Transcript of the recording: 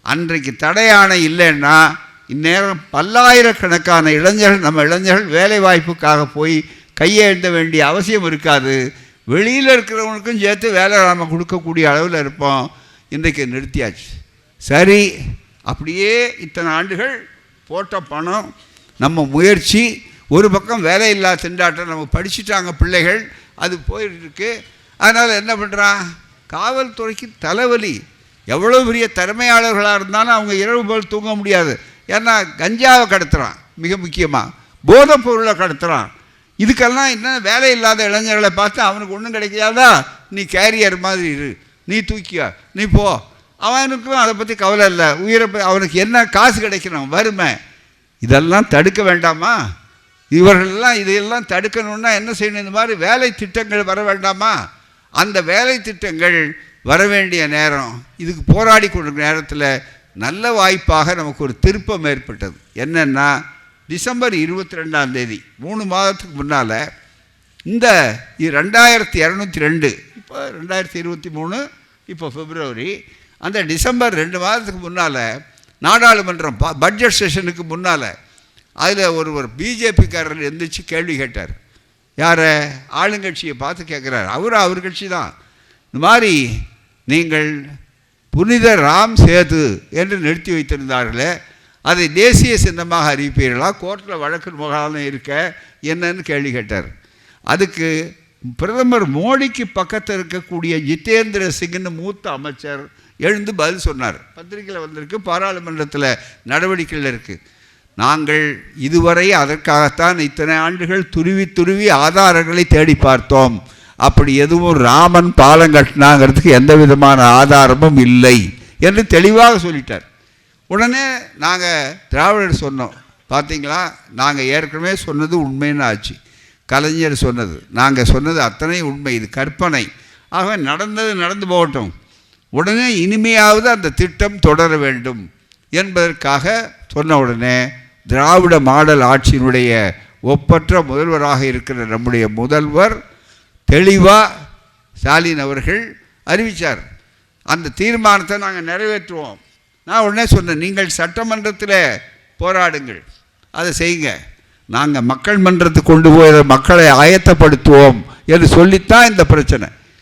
அன்றைக்கு தடையானை இல்லைன்னா இந்நேரம் பல்லாயிரக்கணக்கான இளைஞர்கள், நம்ம இளைஞர்கள் வேலை வாய்ப்புக்காக போய் கையெழுத்த வேண்டிய அவசியம் இருக்காது. வெளியில் இருக்கிறவனுக்கும் சேர்த்து வேலை நாம் கொடுக்கக்கூடிய அளவில் இருப்போம். இன்றைக்கு நிறுத்தியாச்சு. சரி, அப்படியே இத்தனை ஆண்டுகள் போட்ட பணம், நம்ம முயற்சி, ஒரு பக்கம் வேலையில்லா திண்டாட்டம், நம்ம படிச்சுட்டாங்க பிள்ளைகள், அது போயிருக்கு. அதனால் என்ன பண்ணுறான், காவல்துறைக்கு தலைவலி. எவ்வளோ பெரிய திறமையாளர்களாக இருந்தாலும் அவங்க இரவு போல் தூங்க முடியாது. ஏன்னா கஞ்சாவை கடத்துகிறான், மிக முக்கியமாக போதைப் பொருளை கடத்துகிறான். இதுக்கெல்லாம் என்ன, வேலை இல்லாத இளைஞர்களை பார்த்து அவனுக்கு ஒன்றும் கிடைக்காதா, நீ கேரியர் மாதிரி இரு, நீ தூக்கியா, நீ போ. அவனுக்கும் அதை பற்றி கவலை இல்லை. உயிரை அவனுக்கு என்ன காசு கிடைக்கணும், வறுமை. இதெல்லாம் தடுக்க வேண்டாமா? இவர்களெல்லாம் இதையெல்லாம் தடுக்கணுன்னா என்ன செய்யணும்? இந்த மாதிரி வேலை திட்டங்கள் வர வேண்டாமா? அந்த வேலை திட்டங்கள் வர வேண்டிய நேரம், இதுக்கு போராடி கொண்டிருக்கிற நேரத்தில் நல்ல வாய்ப்பாக நமக்கு ஒரு திருப்பம் ஏற்பட்டது. என்னென்னா, டிசம்பர் 22 3 மாதத்துக்கு முன்னால் இந்த 2202, இப்போ 2023, இப்போ பிப்ரவரி, அந்த டிசம்பர் 2 மாதத்துக்கு முன்னால் நாடாளுமன்றம் பட்ஜெட் செஷனுக்கு முன்னால் அதில் ஒரு பிஜேபிக்காரர் எந்திரிச்சு கேள்வி கேட்டார். யாரை? ஆளுங்கட்சியை பார்த்து கேட்குறாரு. அவர் கட்சி தான். இந்த மாதிரி நீங்கள் புனித ராம் சேது என்று நிறுத்தி வைத்திருந்தார்களே, அதை தேசிய சின்னமாக அறிவிப்பீர்களா? கோர்ட்டில் வழக்கு முகாலம் இருக்க என்னன்னு கேள்வி கேட்டார். அதுக்கு பிரதமர் மோடிக்கு பக்கத்தில் இருக்கக்கூடிய ஜிதேந்திர சிங்னு மூத்த அமைச்சர் எழுந்து பதில் சொன்னார். பத்திரிகையில் வந்திருக்கு, பாராளுமன்றத்தில் நடவடிக்கையில் இருக்குது. நாங்கள் இதுவரை அதற்காகத்தான் இத்தனை ஆண்டுகள் துருவி ஆதாரங்களை தேடி பார்த்தோம். அப்படி எதுவும் ராமன் பாலம் கட்டினாங்கிறதுக்கு எந்த விதமான ஆதாரமும் இல்லை என்று தெளிவாக சொல்லிட்டார். உடனே நாங்கள் திராவிடர் சொன்னோம், பார்த்தீங்களா, நாங்கள் ஏற்கனவே சொன்னது உண்மைன்னு ஆச்சு. கலைஞர் சொன்னது, நாங்கள் சொன்னது அத்தனை உண்மை, இது கற்பனை. ஆக நடந்தது நடந்து போகட்டும், உடனே இனிமையாவது அந்த திட்டம் தொடர வேண்டும் என்பதற்காக சொன்ன உடனே திராவிட மாடல் ஆட்சியினுடைய ஒப்பற்ற முதல்வராக இருக்கிற நம்முடைய முதல்வர் தெளிவாக ஸ்டாலின் அவர்கள் அறிவித்தார், அந்த தீர்மானத்தை நாங்கள் நிறைவேற்றுவோம். நான் உடனே சொன்னேன், நீங்கள் சட்டமன்றத்தில் போராடுங்கள், அதை செய்யுங்க, நாங்கள் மக்கள் மன்றத்துக்கு கொண்டு போய் மக்களை ஆயத்தப்படுத்துவோம் என்று சொல்லித்தான் இந்த பிரச்சனை.